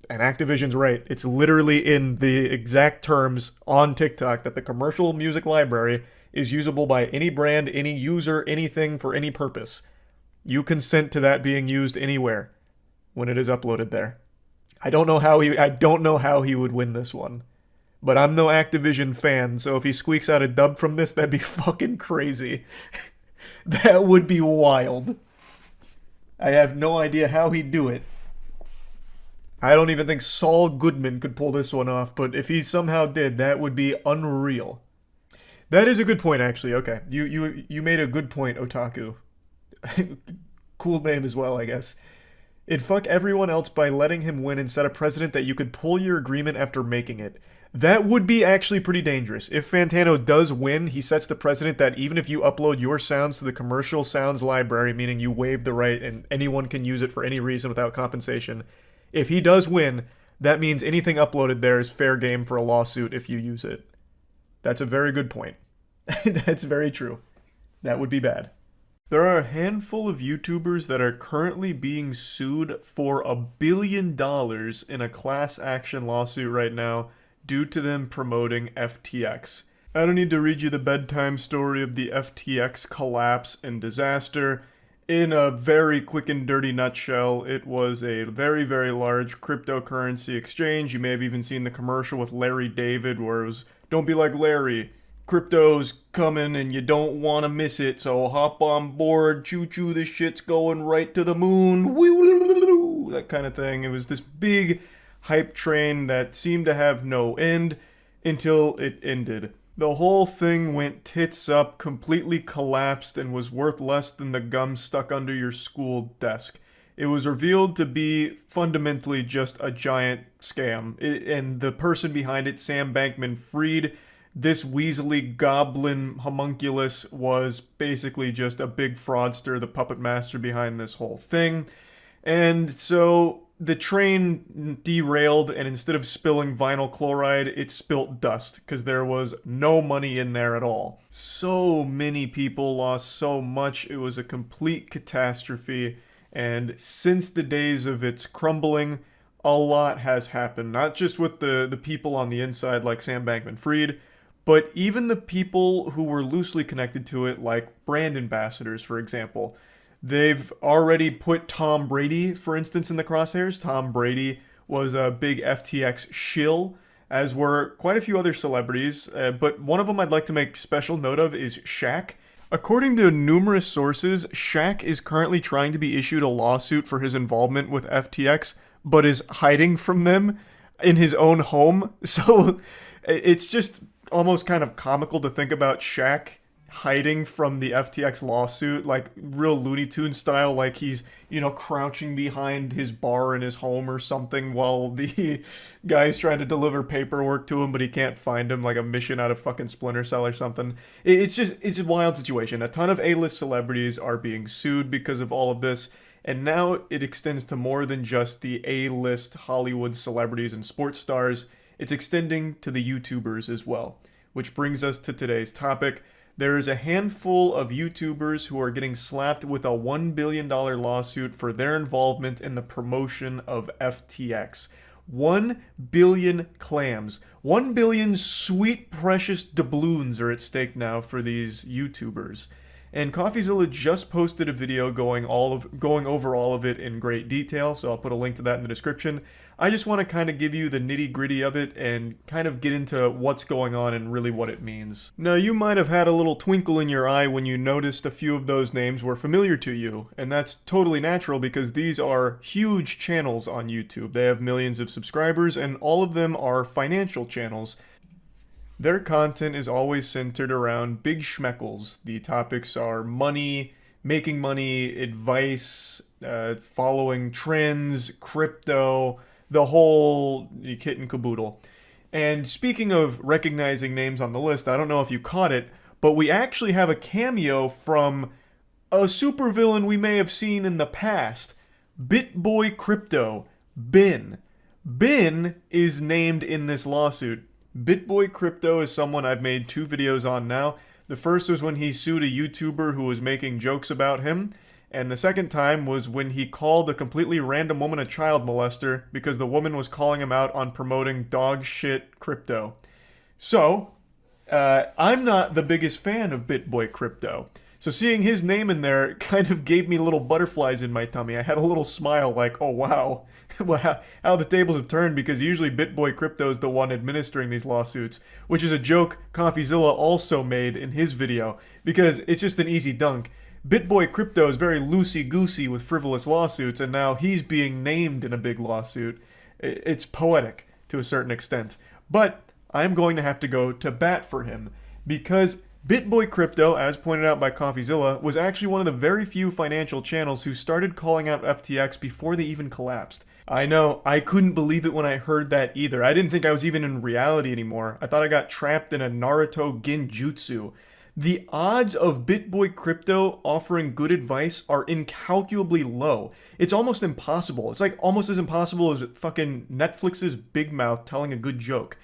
And Activision's right. It's literally in the exact terms on TikTok that the commercial music library is usable by any brand, any user, anything for any purpose. You consent to that being used anywhere when it is uploaded there. I don't know how he would win this one. But I'm no Activision fan, so if he squeaks out a dub from this, that'd be fucking crazy. That would be wild. I have no idea how he'd do it. I don't even think Saul Goodman could pull this one off, but if he somehow did, that would be unreal. That is a good point, actually. Okay, you made a good point, Otaku. Cool name as well, I guess. It'd fuck everyone else by letting him win and set a precedent that you could pull your agreement after making it. That would be actually pretty dangerous. If Fantano does win, he sets the precedent that even if you upload your sounds to the commercial sounds library, meaning you waive the right and anyone can use it for any reason without compensation, if he does win, that means anything uploaded there is fair game for a lawsuit if you use it. That's a very good point. That's very true. That would be bad. There are a handful of YouTubers that are currently being sued for $1 billion in a class action lawsuit right now due to them promoting FTX. I don't need to read you the bedtime story of the FTX collapse and disaster. In a very quick and dirty nutshell, it was a very, very large cryptocurrency exchange. You may have even seen the commercial with Larry David where it was, don't be like Larry. Crypto's coming and you don't want to miss it, so hop on board, choo-choo, this shit's going right to the moon, that kind of thing. It was this big hype train that seemed to have no end until it ended. The whole thing went tits up, completely collapsed, and was worth less than the gum stuck under your school desk. It was revealed to be fundamentally just a giant scam, and the person behind it, Sam Bankman-Fried, this weaselly goblin homunculus, was basically just a big fraudster, the puppet master behind this whole thing. And so the train derailed, and instead of spilling vinyl chloride, it spilt dust, because there was no money in there at all. So many people lost so much, it was a complete catastrophe, and since the days of its crumbling, a lot has happened. Not just with the people on the inside like Sam Bankman-Fried, but even the people who were loosely connected to it, like brand ambassadors, for example. They've already put Tom Brady, for instance, in the crosshairs. Tom Brady was a big FTX shill, as were quite a few other celebrities, but one of them I'd like to make special note of is Shaq. According to numerous sources, Shaq is currently trying to be issued a lawsuit for his involvement with FTX, but is hiding from them in his own home. So it's just almost kind of comical to think about Shaq hiding from the FTX lawsuit, like real Looney Tunes style, like he's, crouching behind his bar in his home or something while the guy's trying to deliver paperwork to him, but he can't find him, like a mission out of fucking Splinter Cell or something. It's a wild situation. A ton of A-list celebrities are being sued because of all of this, and now it extends to more than just the A-list Hollywood celebrities and sports stars. It's extending to the YouTubers as well. Which brings us to today's topic. There is a handful of YouTubers who are getting slapped with a $1 billion lawsuit for their involvement in the promotion of FTX. 1 billion clams. 1 billion sweet, precious doubloons are at stake now for these YouTubers. And CoffeeZilla just posted a video going over all of it in great detail, so I'll put a link to that in the description. I just want to kind of give you the nitty-gritty of it and kind of get into what's going on and really what it means. Now, you might have had a little twinkle in your eye when you noticed a few of those names were familiar to you, and that's totally natural because these are huge channels on YouTube. They have millions of subscribers, and all of them are financial channels. Their content is always centered around big schmeckles. The topics are money, making money, advice, following trends, crypto, the whole kit and caboodle. And speaking of recognizing names on the list, I don't know if you caught it, but we actually have a cameo from a supervillain we may have seen in the past. BitBoy Crypto, Bin. Bin is named in this lawsuit. BitBoy Crypto is someone I've made 2 videos on now. The first was when he sued a YouTuber who was making jokes about him, and the second time was when he called a completely random woman a child molester because the woman was calling him out on promoting dog shit crypto. So, I'm not the biggest fan of BitBoy Crypto. So seeing his name in there kind of gave me little butterflies in my tummy. I had a little smile like, oh wow, how the tables have turned, because usually BitBoy Crypto is the one administering these lawsuits, which is a joke CoffeeZilla also made in his video, because it's just an easy dunk. BitBoy Crypto is very loosey-goosey with frivolous lawsuits, and now he's being named in a big lawsuit. It's poetic to a certain extent. But I'm going to have to go to bat for him, because BitBoy Crypto, as pointed out by CoffeeZilla, was actually one of the very few financial channels who started calling out FTX before they even collapsed. I know, I couldn't believe it when I heard that either. I didn't think I was even in reality anymore. I thought I got trapped in a Naruto genjutsu. The odds of BitBoy Crypto offering good advice are incalculably low. It's almost impossible. It's like almost as impossible as fucking Netflix's Big Mouth telling a good joke.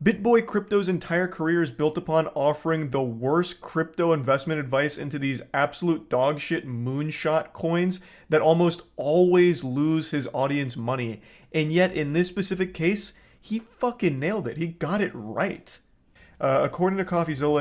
BitBoy Crypto's entire career is built upon offering the worst crypto investment advice into these absolute dogshit moonshot coins that almost always lose his audience money. And yet, in this specific case, he fucking nailed it. He got it right. According to CoffeeZilla,